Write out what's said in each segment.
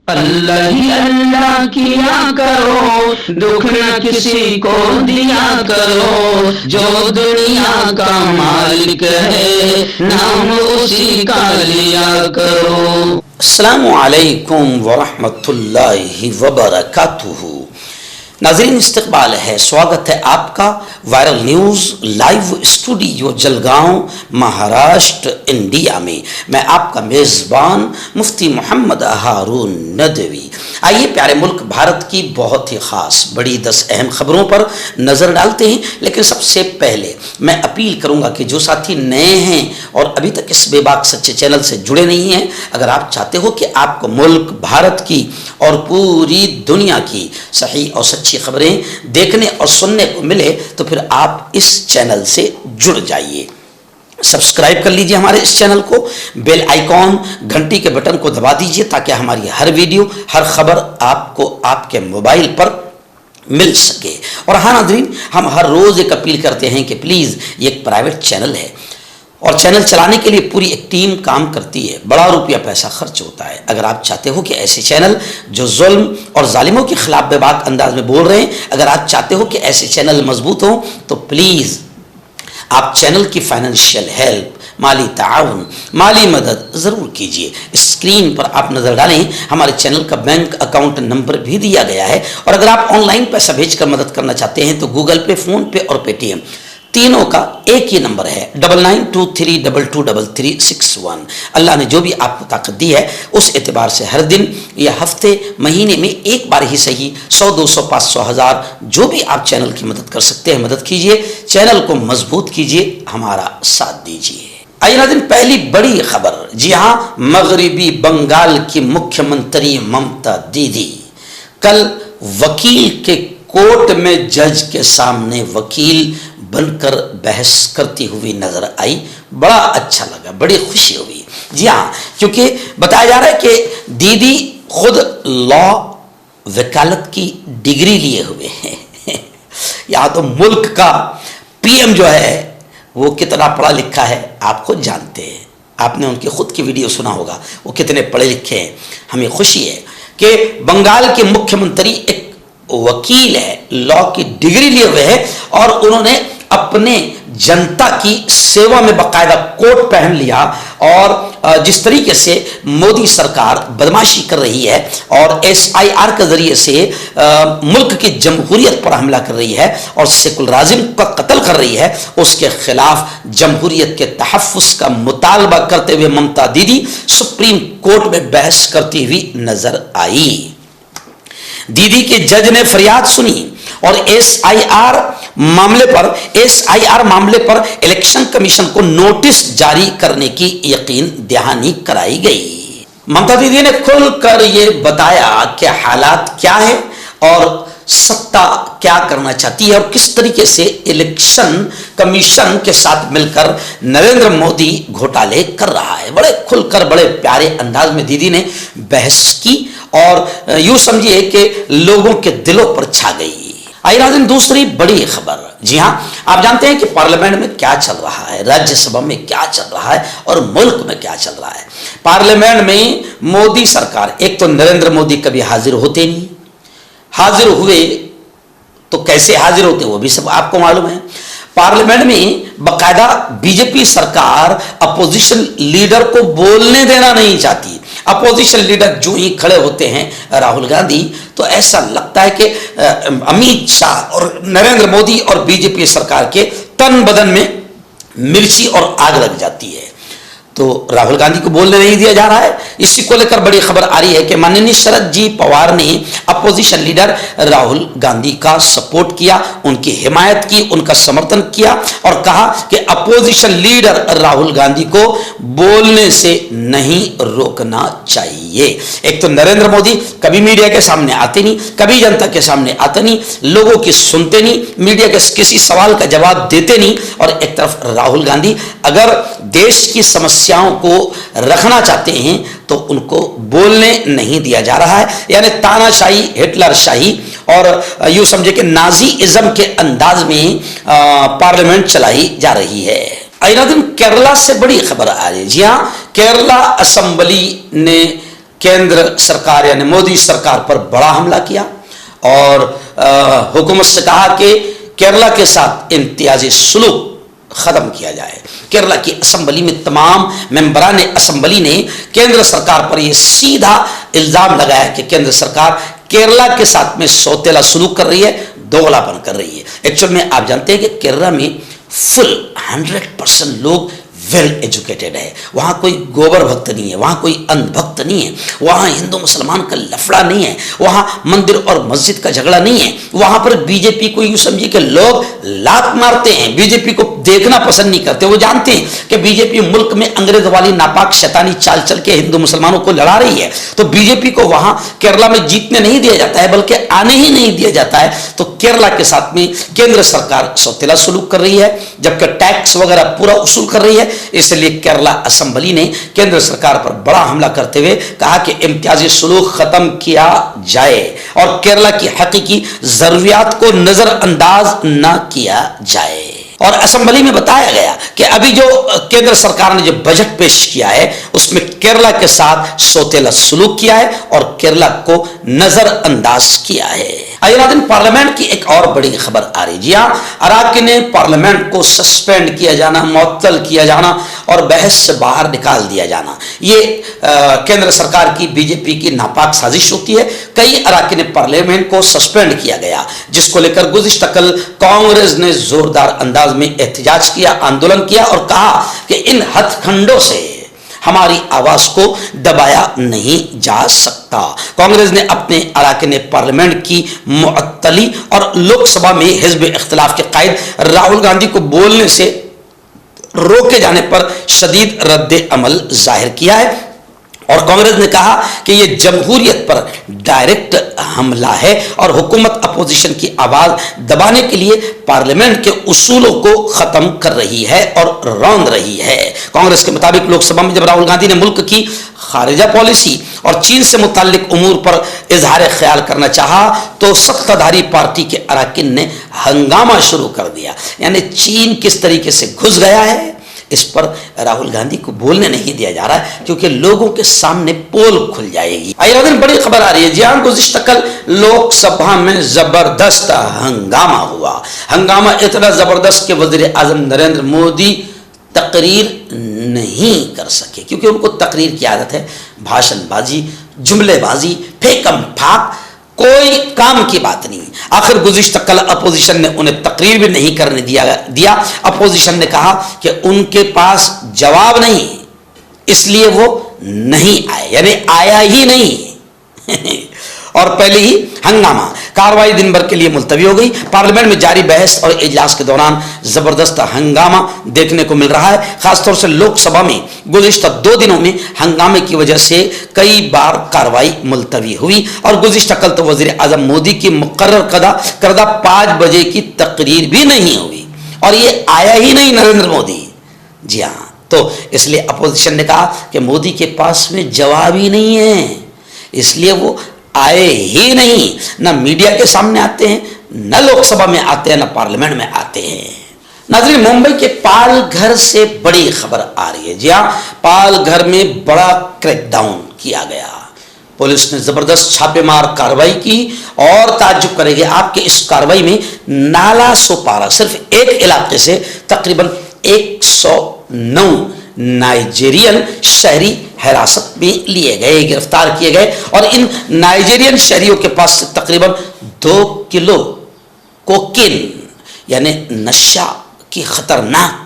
अल्लाह ही अल्लाह किया करो, दुख न किसी को दिया करो, जो दुनिया का मालिक है नाम उसी का लिया करो। अस्सलामु अलैकुम वरहमतुल्लाहि वबरकातुहू। नाज़रीन, इस्तक़बाल है, स्वागत है आपका viral news live studio Jalgaon, Maharashtra, India में। मैं आपका मेज़बान मुफ्ती मोहम्मद हारून नदवी। आइए प्यारे मुल्क भारत की बहुत ही ख़ास बड़ी 10 अहम खबरों पर नज़र डालते हैं। लेकिन सबसे पहले मैं अपील करूँगा कि जो साथी नए हैं और अभी तक इस बेबाक सच्चे चैनल से जुड़े नहीं हैं, अगर आप चाहते हो कि आपको मुल्क भारत की और पूरी दुनिया की सही और सच्ची खबरें देखने और सुनने को मिले, तो फिर आप इस चैनल से जुड़ जाइए। सब्सक्राइब कर लीजिए हमारे इस चैनल को, बेल आइकॉन घंटी के बटन को दबा दीजिए ताकि हमारी हर वीडियो, हर खबर आपको आपके मोबाइल पर मिल सके। और हाँ नाज़रीन, हम हर रोज़ एक अपील करते हैं कि प्लीज़, ये एक प्राइवेट चैनल है और चैनल चलाने के लिए पूरी एक टीम काम करती है, बड़ा रुपया पैसा खर्च होता है। अगर आप चाहते हो कि ऐसे चैनल जो जुल्म और जालिमों के खिलाफ बेबाक अंदाज में बोल रहे हैं, अगर आप चाहते हो कि ऐसे चैनल मजबूत हों, तो प्लीज़ आप चैनल की फाइनेंशियल हेल्प, माली ताउन, माली मदद ज़रूर कीजिए। स्क्रीन पर आप नज़र डालें, हमारे चैनल का बैंक अकाउंट नंबर भी दिया गया है। और अगर आप ऑनलाइन पैसा भेजकर मदद करना चाहते हैं तो गूगल पे, फ़ोन पे और पेटीएम तीनों का एक ही नंबर है, 9923223361। अल्लाह ने जो भी आपको ताकत दी है, उस एतबार से हर दिन या हफ्ते, महीने में एक बार ही सही 100, 200, 500, 1000 जो भी आप चैनल की मदद कर सकते हैं, मदद कीजिए। चैनल को मजबूत कीजिए, हमारा साथ दीजिए। आइए नाज़रीन, पहली बड़ी खबर। जी हाँ, मगरबी बंगाल की मुख्यमंत्री ममता दीदी कल वकील के कोर्ट में जज के सामने वकील बनकर बहस करती हुई नजर आई। बड़ा अच्छा लगा, बड़ी खुशी हुई। जी हाँ, क्योंकि बताया जा रहा है कि दीदी खुद लॉ वकालत की डिग्री लिए हुए हैं। यहाँ तो मुल्क का पीएम जो है वो कितना पढ़ा लिखा है आप खुद जानते हैं। आपने उनकी खुद की वीडियो सुना होगा, वो कितने पढ़े लिखे हैं। हमें खुशी है कि बंगाल के मुख्यमंत्री एक वकील है, लॉ की डिग्री लिए हुए हैं और उन्होंने अपने जनता की सेवा में बाकायदा कोट पहन लिया। और जिस तरीके से मोदी सरकार बदमाशी कर रही है और SIR के जरिए से मुल्क की जमहूरियत पर हमला कर रही है और सेकुलरिज्म का कत्ल कर रही है, उसके खिलाफ जमहूरियत के तहफ़्फ़ुज़ का मुतालबा करते हुए ममता दीदी सुप्रीम कोर्ट में बहस करती हुई नजर आई। दीदी के जज ने फरियाद सुनी और SIR मामले पर इलेक्शन कमीशन को नोटिस जारी करने की यकीन दहानी कराई गई। ममता दीदी ने खुलकर ये बताया कि हालात क्या है और सत्ता क्या करना चाहती है और किस तरीके से इलेक्शन कमीशन के साथ मिलकर नरेंद्र मोदी घोटाले कर रहा है। बड़े खुलकर, बड़े प्यारे अंदाज में दीदी ने बहस की और यूं समझिए कि लोगों के दिलों पर छा गई। आइए नाज़रीन, दूसरी बड़ी खबर। जी हाँ, आप जानते हैं कि पार्लियामेंट में क्या चल रहा है, राज्यसभा में क्या चल रहा है और मुल्क में क्या चल रहा है। पार्लियामेंट में मोदी सरकार, एक तो नरेंद्र मोदी कभी हाजिर होते नहीं, हाजिर हुए तो कैसे हाजिर होते वो भी सब आपको मालूम है। पार्लियामेंट में बाकायदा बीजेपी सरकार अपोजिशन लीडर को बोलने देना नहीं चाहती। अपोजिशन लीडर जो ही खड़े होते हैं राहुल गांधी, तो ऐसा लगता है कि अमित शाह और नरेंद्र मोदी और बीजेपी सरकार के तन बदन में मिर्ची और आग लग जाती है। तो राहुल गांधी को बोलने नहीं दिया जा रहा है। इसी को लेकर बड़ी खबर आ रही है कि माननीय शरद जी पवार ने अपोजिशन लीडर राहुल गांधी का सपोर्ट किया, उनकी हिमायत की, उनका समर्थन किया और कहा कि अपोजिशन लीडर राहुल गांधी को बोलने से नहीं रोकना चाहिए। एक तो नरेंद्र मोदी कभी मीडिया के सामने आते नहीं, कभी जनता के सामने आते नहीं, लोगों की सुनते नहीं, मीडिया के किसी सवाल का जवाब देते नहीं। और एक तरफ राहुल गांधी अगर देश की समस्याओं को रखना चाहते हैं तो उनको बोलने नहीं दिया जा रहा है। यानी तानाशाही, हिटलर शाही और यूं समझे कि नाजीइज्म के अंदाज में पार्लियामेंट चलाई जा रही है। आइए दिन केरला से बड़ी खबर आ रही है। जी हाँ, केरला असेंबली ने केंद्र सरकार यानी मोदी सरकार पर बड़ा हमला किया और हुकूमत से कहा कि केरला के साथ इम्तियाजी सुलूक खत्म किया जाए। केरला की असेंबली में तमाम मेंबरान असेंबली ने केंद्र सरकार पर यह सीधा इल्जाम लगाया कि केंद्र सरकार केरला के साथ में सौतेला सलूक कर रही है, दोगलापन कर रही है। एक्चुअल में आप जानते हैं कि केरला में फुल 100% लोग वेल एजुकेटेड है, वहाँ कोई गोबर भक्त नहीं है, वहाँ कोई अंधभक्त नहीं है, वहाँ हिंदू मुसलमान का लफड़ा नहीं है, वहाँ मंदिर और मस्जिद का झगड़ा नहीं है। वहाँ पर बीजेपी को यूँ समझिए कि लोग लात मारते हैं, बीजेपी को देखना पसंद नहीं करते। वो जानते हैं कि बीजेपी मुल्क में अंग्रेज वाली नापाक शैतानी चाल चल के हिंदू मुसलमानों को लड़ा रही है, तो बीजेपी को वहाँ केरला में जीतने नहीं दिया जाता है, बल्कि आने ही नहीं दिया जाता है। तो केरला के साथ में केंद्र सरकार सौतेला सलूक कर रही है, जबकि टैक्स वगैरह पूरा वसूल कर रही है। इसलिए केरला असेंबली ने केंद्र सरकार पर बड़ा हमला करते हुए कहा कि इम्तियाजी सलूक खत्म किया जाए और केरला की हकीकी जरूरियात को नजरअंदाज न किया जाए। और असेंबली में बताया गया कि अभी जो केंद्र सरकार ने जो बजट पेश किया है उसमें केरला के साथ सौतेला सलूक किया है और केरला को नजरअंदाज किया है। दिन पार्लियामेंट की एक और बड़ी खबर आ रही है। जी हाँ, अराकीन पार्लियामेंट को सस्पेंड किया जाना, मुअत्तल किया जाना और बहस से बाहर निकाल दिया जाना, ये केंद्र सरकार की बीजेपी की नापाक साजिश होती है। कई अराकीन पार्लियामेंट को सस्पेंड किया गया, जिसको लेकर गुज़िश्ता कल कांग्रेस ने जोरदार अंदाज में एहतजाज किया, आंदोलन किया और कहा कि इन हथखंडों से हमारी आवाज को दबाया नहीं जा सकता। कांग्रेस ने अपने अराकीन पार्लियामेंट की मुअत्तली और लोकसभा में हिज़्ब इख्तिलाफ के कायद राहुल गांधी को बोलने से रोके जाने पर शदीद रद्द अमल जाहिर किया है और कांग्रेस ने कहा कि यह जमहूरियत पर डायरेक्ट हमला है और हुकूमत अपोजिशन की आवाज दबाने के लिए पार्लियामेंट के उसूलों को खत्म कर रही है और रौंद रही है। कांग्रेस के मुताबिक लोकसभा में जब राहुल गांधी ने मुल्क की खारिजा पॉलिसी और चीन से मुताल्लिक उमूर पर इजहार ख्याल करना चाहा तो सत्ताधारी पार्टी के अराकीन ने हंगामा शुरू कर दिया। यानी चीन किस तरीके से घुस गया है इस पर राहुल गांधी को बोलने नहीं दिया जा रहा है, क्योंकि लोगों के सामने पोल खुल जाएगी। आइए बड़ी खबर आ रही है। जी हाँ, गुज़िश्ता कल लोकसभा में जबरदस्त हंगामा हुआ। हंगामा इतना जबरदस्त कि वज़ीर आज़म नरेंद्र मोदी तकरीर नहीं कर सके, क्योंकि उनको तकरीर की आदत है, भाषणबाजी, जुमलेबाजी, फेकम फाक, कोई काम की बात नहीं। आखिर गुज़िश्ता कल अपोजिशन ने उन्हें तकरीर भी नहीं करने दिया। अपोजिशन ने कहा कि उनके पास जवाब नहीं, इसलिए वो नहीं आए, यानी आया ही नहीं और पहले ही हंगामा, कार्रवाई दिन भर के लिए मुलतवी हो गई। पार्लियामेंट में जारी बहस और इजलास के दौरान जबरदस्त हंगामा देखने को मिल रहा है। खासतौर से लोकसभा में गुज़िश्ता 2 दिनों में हंगामे की वजह से कई बार कार्रवाई मुलतवी हुई और गुज़िश्ता कल तो वज़ीर आज़म मोदी की मुकर्रर करदा 5 बजे की तकरीर भी नहीं हुई और ये आया ही नहीं नरेंद्र मोदी। जी हाँ, तो इसलिए अपोजिशन ने कहा कि मोदी के पास में जवाब ही नहीं है, इसलिए वो आए ही नहीं, ना मीडिया के सामने आते हैं, न लोकसभा में आते हैं, न पार्लियामेंट में आते हैं। नाज़रीन, मुंबई के पालघर से बड़ी खबर आ रही है। जी हाँ, पालघर में बड़ा क्रैकडाउन किया गया। पुलिस ने जबरदस्त छापेमार कार्रवाई की और ताज्जुब करेंगे आपके इस कार्रवाई में नाला सोपारा सिर्फ एक इलाके से तकरीबन 109 नाइजीरियन शहरी हिरासत में लिए गए, गिरफ्तार किए गए और इन नाइजीरियन शहरियों के पास से तकरीबन 2 किलो कोकीन यानी नशा की खतरनाक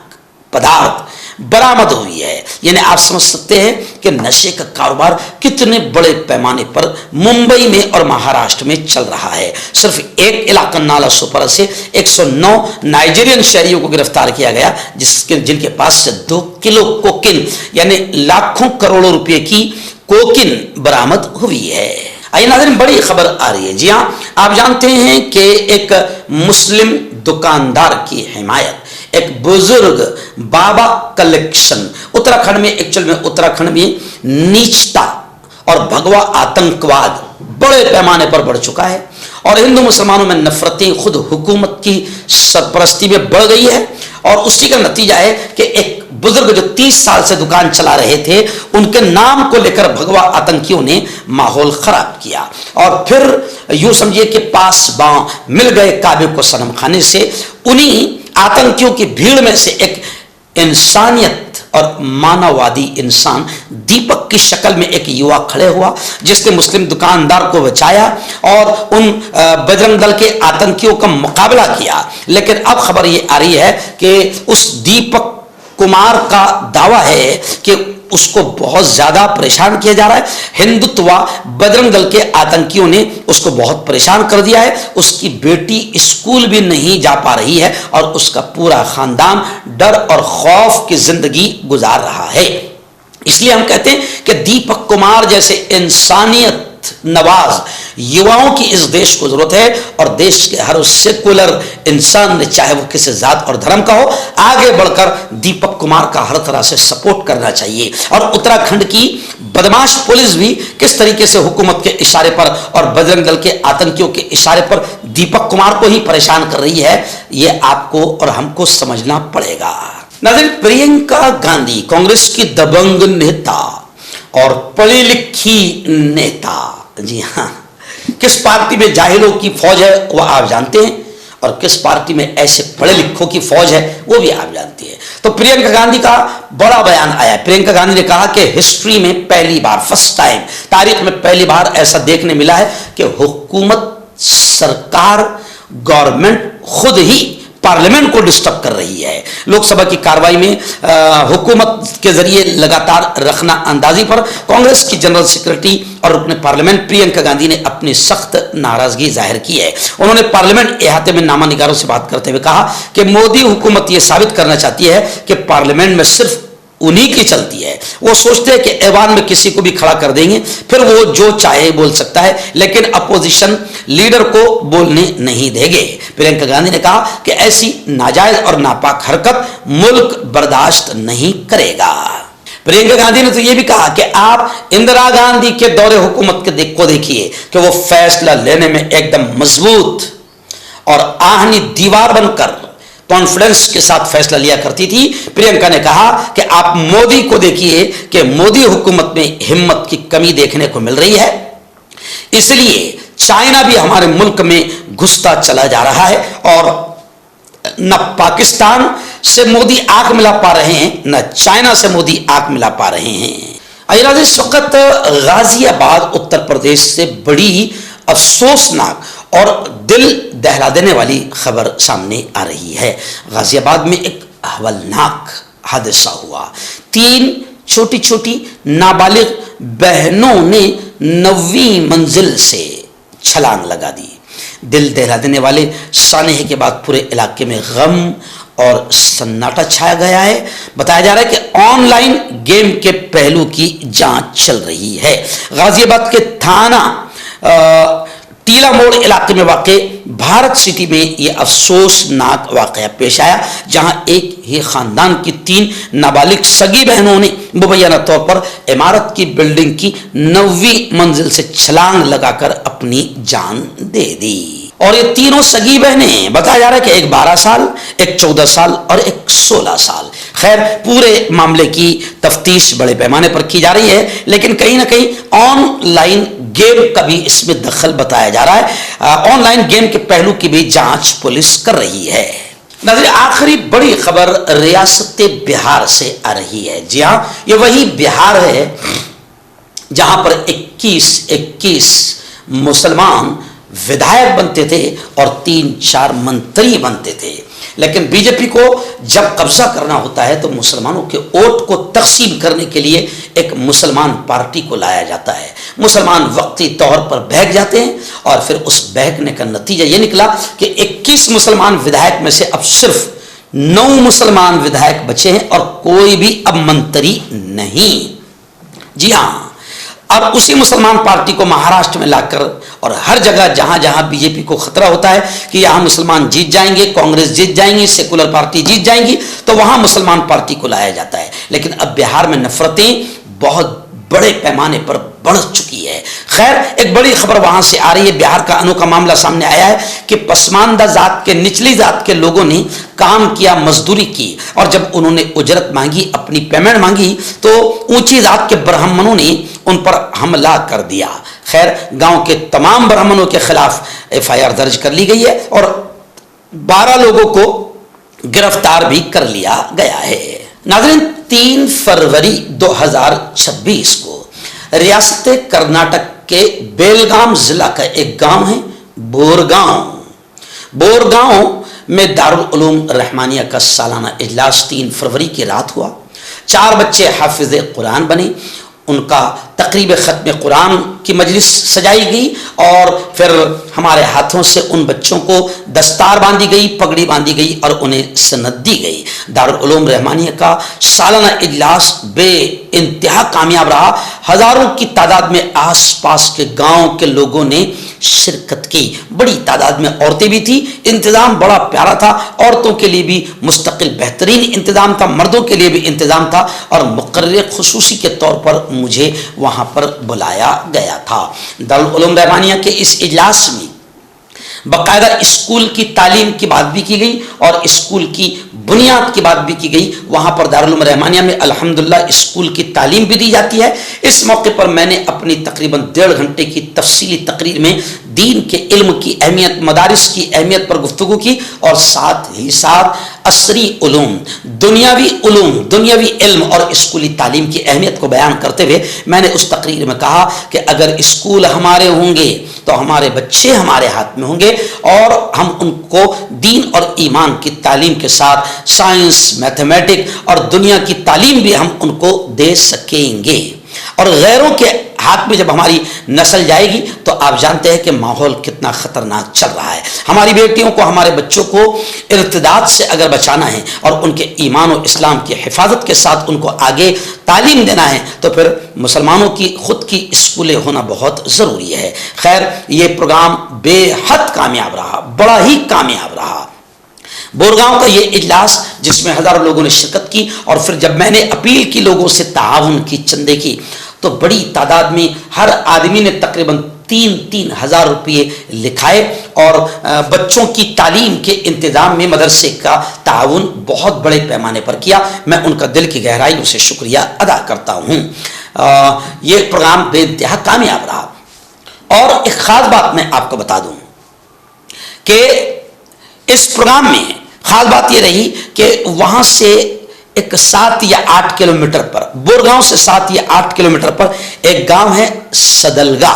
पदार्थ बरामद हुई है। यानी आप समझ सकते हैं कि नशे का कारोबार कितने बड़े पैमाने पर मुंबई में और महाराष्ट्र में चल रहा है। सिर्फ एक इलाका नाला सोपारा से 109 नाइजीरियन शहरियों को गिरफ्तार किया गया, जिनके पास से 2 किलो कोकीन यानी लाखों करोड़ों रुपए की कोकीन बरामद हुई है। आइए नाज़रीन, बड़ी खबर आ रही है। जी हाँ, आप जानते हैं कि एक मुस्लिम दुकानदार की हिमायत, एक बुजुर्ग बाबा कलेक्शन उत्तराखंड में, एक्चुअल में उत्तराखंड में नीचता और भगवा आतंकवाद बड़े पैमाने पर बढ़ चुका है और हिंदू मुसलमानों में नफरतें खुद हुकूमत की सरपरस्ती में बढ़ गई है और उसी का नतीजा है कि एक बुजुर्ग जो 30 साल से दुकान चला रहे थे, उनके नाम को लेकर भगवा आतंकियों ने माहौल खराब किया और फिर यूं समझिए कि पास बां मिल गए काबे को सनम खाने से। उन्हीं आतंकियों की भीड़ में से एक इंसानियत और मानववादी इंसान दीपक की शक्ल में एक युवा खड़े हुआ, जिसने मुस्लिम दुकानदार को बचाया और उन बजरंग दल के आतंकियों का मुकाबला किया। लेकिन अब खबर ये आ रही है कि उस दीपक कुमार का दावा है कि उसको बहुत ज्यादा परेशान किया जा रहा है। हिंदुत्व बजरंग दल के आतंकियों ने उसको बहुत परेशान कर दिया है। उसकी बेटी स्कूल भी नहीं जा पा रही है और उसका पूरा खानदान डर और खौफ की जिंदगी गुजार रहा है। इसलिए हम कहते हैं कि दीपक कुमार जैसे इंसानियत नवाज युवाओं की इस देश को जरूरत है और देश के हर सेकुलर इंसान ने, चाहे वो किसी जात और धर्म का हो, आगे बढ़कर दीपक कुमार का हर तरह से सपोर्ट करना चाहिए। और उत्तराखंड की बदमाश पुलिस भी किस तरीके से हुकूमत के इशारे पर और बजरंग दल के आतंकियों के इशारे पर दीपक कुमार को ही परेशान कर रही है, ये आपको और हमको समझना पड़ेगा। नाज़रीन, प्रियंका गांधी कांग्रेस की दबंग नेता और पढ़ी लिखी नेता, जी हाँ, किस पार्टी में जाहिलों की फौज है वो आप जानते हैं और किस पार्टी में ऐसे पढ़े लिखों की फौज है वो भी आप जानते हैं। तो प्रियंका गांधी का बड़ा बयान आया। प्रियंका गांधी ने कहा कि हिस्ट्री में पहली बार, फर्स्ट टाइम, तारीख में पहली बार ऐसा देखने मिला है कि हुकूमत, सरकार, गवर्नमेंट खुद ही पार्लियामेंट को डिस्टर्ब कर रही है। लोकसभा की कार्रवाई में हुकूमत के जरिए लगातार रखना अंदाजी पर कांग्रेस की जनरल सेक्रेटरी और रुकने पार्लियामेंट प्रियंका गांधी ने अपनी सख्त नाराजगी जाहिर की है। उन्होंने पार्लियामेंट अहाते में नामा निगारों से बात करते हुए कहा कि मोदी हुकूमत यह साबित करना चाहती है कि पार्लियामेंट में सिर्फ उन्हीं की चलती है। वो सोचते हैं कि ऐवान में किसी को भी खड़ा कर देंगे, फिर वो जो चाहे बोल सकता है, लेकिन अपोजिशन लीडर को बोलने नहीं देंगे। प्रियंका गांधी ने कहा कि ऐसी नाजायज और नापाक हरकत मुल्क बर्दाश्त नहीं करेगा। प्रियंका गांधी ने तो यह भी कहा कि आप इंदिरा गांधी के दौरे हुकूमत को देखिए कि वो फैसला लेने में एकदम मजबूत और आहनी दीवार बनकर कॉन्फिडेंस के साथ फैसला लिया करती थी। प्रियंका ने कहा कि आप मोदी को देखिए कि मोदी हुकूमत में हिम्मत की कमी देखने को मिल रही है, इसलिए चाइना भी हमारे मुल्क में घुसता चला जा रहा है और न पाकिस्तान से मोदी आंख मिला पा रहे हैं, न चाइना से मोदी आंख मिला पा रहे हैं। इस वक्त गाजियाबाद उत्तर प्रदेश से बड़ी अफसोसनाक और दिल दहला देने वाली खबर सामने आ रही है। गाजियाबाद में एक हवलनाक हादसा हुआ। 3 छोटी छोटी नाबालिग बहनों ने 9वीं मंजिल से छलांग लगा दी। दिल दहला देने वाले सानहे के बाद पूरे इलाके में गम और सन्नाटा छाया गया है। बताया जा रहा है कि ऑनलाइन गेम के पहलू की जांच चल रही है। गाजियाबाद के थाना टीला मोड़ इलाके में वाक़ भारत सिटी में यह अफसोसनाक वाक़या पेश आया, जहां एक ही खानदान की 3 नाबालिग सगी बहनों ने मुबैना तौर पर इमारत की बिल्डिंग की 9वीं मंजिल से छलांग लगाकर अपनी जान दे दी। और ये तीनों सगी बहनें, बताया जा रहा है कि एक 12 साल, एक 14 साल और एक 16 साल। खैर, पूरे मामले की तफ्तीश बड़े पैमाने पर की जा रही है, लेकिन कहीं ना कहीं ऑनलाइन गेम का भी इसमें दखल बताया जा रहा है। ऑनलाइन गेम के पहलू की भी जांच पुलिस कर रही है। नाज़रीन, आखिरी बड़ी खबर रियासत बिहार से आ रही है। जी हाँ, ये वही बिहार है जहां पर 21 मुसलमान विधायक बनते थे और 3-4 मंत्री बनते थे। लेकिन बीजेपी को जब कब्जा करना होता है तो मुसलमानों के वोट को तकसीम करने के लिए एक मुसलमान पार्टी को लाया जाता है। मुसलमान वक्ती तौर पर बहक जाते हैं और फिर उस बहकने का नतीजा ये निकला कि 21 मुसलमान विधायक में से अब सिर्फ 9 मुसलमान विधायक बचे हैं और कोई भी अब मंत्री नहीं। जी हाँ, अब उसी मुसलमान पार्टी को महाराष्ट्र में लाकर और हर जगह जहां जहां बीजेपी को खतरा होता है कि यहां मुसलमान जीत जाएंगे, कांग्रेस जीत जाएंगी, सेकुलर पार्टी जीत जाएंगी, तो वहां मुसलमान पार्टी को लाया जाता है। लेकिन अब बिहार में नफरतें बहुत बड़े पैमाने पर बढ़ चुकी है। खैर, एक बड़ी खबर वहां से आ रही है, बिहार का अनोखा मामला सामने आया है कि पसमानदा जात के, निचली जात के लोगों ने काम किया, मजदूरी की, और जब उन्होंने उजरत मांगी, अपनी पेमेंट मांगी, तो ऊंची जात के ब्राह्मणों ने उन पर हमला कर दिया। खैर, गांव के तमाम ब्राह्मणों के खिलाफ FIR दर्ज कर ली गई है और 12 लोगों को गिरफ्तार भी कर लिया गया है। नाज़रीन, 3 फरवरी 2026 को रियासत कर्नाटक के बेलगाम जिला का एक गांव है बोरगांव। बोरगांव में दारुल उलूम रहमानिया का सालाना इजलास 3 फरवरी की रात हुआ। 4 बच्चे हाफिज कुरान बने, उनका तकरीब ख़त्म कुरान की मजलिस सजाई गई और फिर हमारे हाथों से उन बच्चों को दस्तार बांधी गई, पगड़ी बांधी गई और उन्हें सनद दी गई। दारुल उलूम रहमानिया का सालाना इजलास बे इंतहा कामयाब रहा। हजारों की तादाद में आसपास के गांव के लोगों ने शिरकत की। बड़ी तादाद में औरतें भी थी। इंतज़ाम बड़ा प्यारा था। औरतों के लिए भी मुस्तकिल बेहतरीन इंतज़ाम था, मर्दों के लिए भी इंतज़ाम था और मुकर्रर खुसूसी के तौर पर मुझे वहाँ पर बुलाया गया था। दारुल उलूम रहमानिया के इस इजलास में बाकायदा स्कूल की तालीम की बात भी की गई और स्कूल की बुनियाद की बात भी की गई। वहाँ पर दारुल उलूम रहमानिया में अल्हम्दुलिल्लाह स्कूल की तालीम भी दी जाती है। इस मौके पर मैंने अपनी तकरीबन 1.5 घंटे की तफसीली तकरीर में दीन के इल्म की अहमियत, मदारिस की अहमियत पर गुफ्तगू की और साथ ही साथ असरी उलूम, दुनियावी इल्म और स्कूली तालीम की अहमियत को बयान करते हुए मैंने उस तकरीर में कहा कि अगर स्कूल हमारे होंगे तो हमारे बच्चे हमारे हाथ में होंगे और हम उनको दीन और ईमान की तालीम के साथ साइंस, मैथमेटिक्स और दुनिया की तालीम भी हम उनको दे सकेंगे। और गैरों के हाथ में जब हमारी नस्ल जाएगी तो आप जानते हैं कि माहौल कितना खतरनाक चल रहा है। हमारी बेटियों को, हमारे बच्चों को इर्तिदाद से अगर बचाना है और उनके ईमान और इस्लाम की हिफाजत के साथ उनको आगे तालीम देना है तो फिर मुसलमानों की खुद की स्कूलें होना बहुत ज़रूरी है। खैर, ये प्रोग्राम बेहद कामयाब रहा, बड़ा ही कामयाब रहा। बोरगांव का ये इजलास जिसमें हज़ारों लोगों ने शिरकत की और फिर जब मैंने अपील की लोगों से ताउन की, चंदे की, तो बड़ी तादाद में हर आदमी ने तकरीबन 3-3 हज़ार रुपये लिखाए और बच्चों की तालीम के इंतज़ाम में मदरसे का ताउन बहुत बड़े पैमाने पर किया। मैं उनका दिल की गहराइयों से शुक्रिया अदा करता हूँ। ये प्रोग्राम बेइंतहा कामयाब रहा। और एक ख़ास बात मैं आपको बता दूँ कि इस प्रोग्राम में ख़ास बात ये रही कि वहाँ से एक 7 या 8 किलोमीटर पर, बोरगांव से 7 या 8 किलोमीटर पर एक गांव है सदलगा।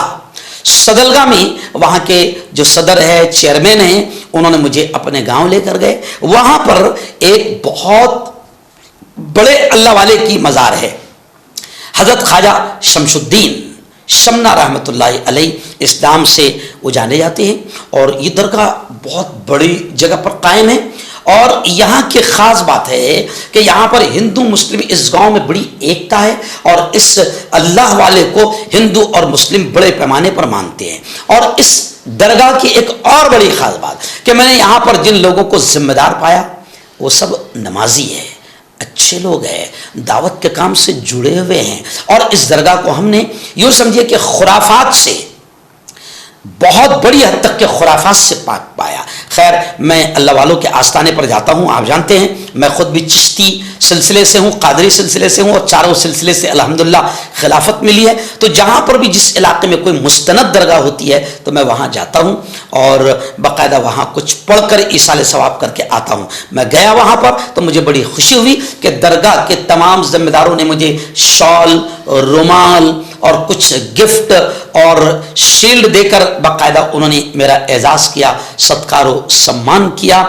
सदलगा में वहाँ के जो सदर है, चेयरमैन हैं, उन्होंने मुझे अपने गांव लेकर गए। वहाँ पर एक बहुत बड़े अल्लाह वाले की मज़ार है, हज़रत ख्वाजा शमशुद्दीन शमना रहमतुल्लाहि अलैह, इस नाम से वो जाने जाते हैं और ये दरगाह बहुत बड़ी जगह पर कायम है। और यहाँ की ख़ास बात है कि यहाँ पर हिंदू मुस्लिम, इस गांव में बड़ी एकता है और इस अल्लाह वाले को हिंदू और मुस्लिम बड़े पैमाने पर मानते हैं। और इस दरगाह की एक और बड़ी ख़ास बात कि मैंने यहाँ पर जिन लोगों को जिम्मेदार पाया वो सब नमाजी है, अच्छे लोग हैं, दावत के काम से जुड़े हुए हैं और इस दरगाह को हमने यूँ समझिए कि खुराफात से, बहुत बड़ी हद तक के खुराफात से पाक पाया। खैर, मैं अल्लाह वालों के आस्थाने पर जाता हूँ, आप जानते हैं मैं ख़ुद भी चिश्ती सिलसिले से हूँ, कादरी सिलसिले से हूँ और चारों सिलसिले से अल्हम्दुलिल्लाह खिलाफत मिली है। तो जहाँ पर भी जिस इलाके में कोई मुस्तनद दरगाह होती है तो मैं वहाँ जाता हूँ और बाकायदा वहाँ कुछ पढ़कर ईसाले सवाब करके आता हूँ। मैं गया वहाँ पर तो मुझे बड़ी खुशी हुई कि दरगाह के तमाम जिम्मेदारों ने मुझे शॉल, रुमाल और कुछ गिफ्ट और शील्ड देकर बाकायदा उन्होंने मेरा एजाज़ किया, सत्कारो सम्मान किया।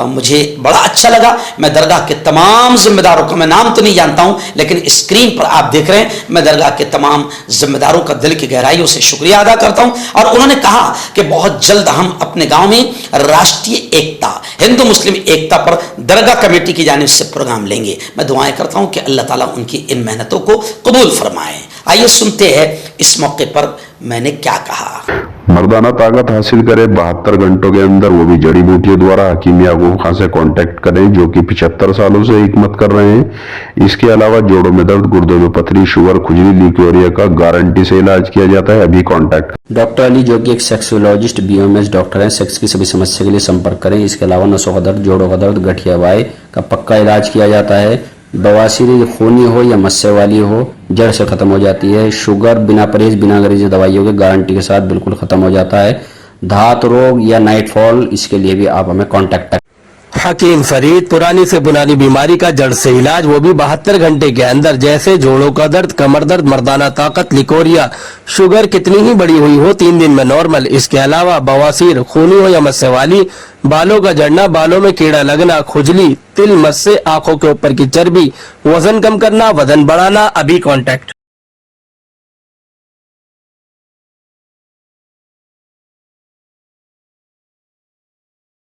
मुझे बड़ा अच्छा लगा। मैं दरगाह के तमाम जिम्मेदारों का, मैं नाम तो नहीं जानता हूँ लेकिन स्क्रीन पर आप देख रहे हैं, मैं दरगाह के तमाम जिम्मेदारों का दिल की गहराइयों से शुक्रिया अदा करता हूँ। और उन्होंने कहा कि बहुत जल्द हम अपने गाँव में राष्ट्रीय एकता, हिंदू मुस्लिम एकता पर दरगाह कमेटी की जानिब से प्रोग्राम लेंगे। मैं दुआएं करता हूँ कि अल्लाह ताला उनकी इन मेहनतों को कबूल फरमाए। आइए सुनते हैं इस मौके पर मैंने क्या कहा। मर्दाना ताकत हासिल करे 72 घंटों के अंदर, वो भी जड़ी बूटियों द्वारा। हकीम याकूब खान से कांटेक्ट करें, जो कि 75 सालों से हिकमत कर रहे हैं। इसके अलावा जोड़ों में दर्द, गुर्दों में पथरी, शुगर, खुजली, ल्यूकेरिया का गारंटी से इलाज किया जाता है। अभी कांटेक्ट डॉक्टर अली, जो कि एक सेक्सोलॉजिस्ट बीओएमएस डॉक्टर हैं, सेक्स की सभी समस्या के लिए संपर्क करें। इसके अलावा नसों का दर्द, जोड़ों का दर्द, गठिया वाई का पक्का इलाज किया जाता है। बवासीर खूनी हो या मस्से वाली हो, जड़ से खत्म हो जाती है। शुगर बिना परहेज, बिना अंग्रेजी दवाइयों के गारंटी के साथ बिल्कुल खत्म हो जाता है। धात रोग या नाइटफॉल, इसके लिए भी आप हमें कांटेक्ट करें। हकीम फरीद, पुरानी से पुरानी बीमारी का जड़ से इलाज, वो भी 72 घंटे के अंदर। जैसे जोड़ों का दर्द, कमर दर्द, मर्दाना ताकत, लिकोरिया, शुगर कितनी ही बड़ी हुई हो 3 दिन में नॉर्मल। इसके अलावा बवासीर खूनी हो या मस्से वाली, बालों का झड़ना, बालों में कीड़ा लगना, खुजली, तिल, मस्से, आंखों के ऊपर की चर्बी, वजन कम करना, वजन बढ़ाना, अभी कांटेक्ट।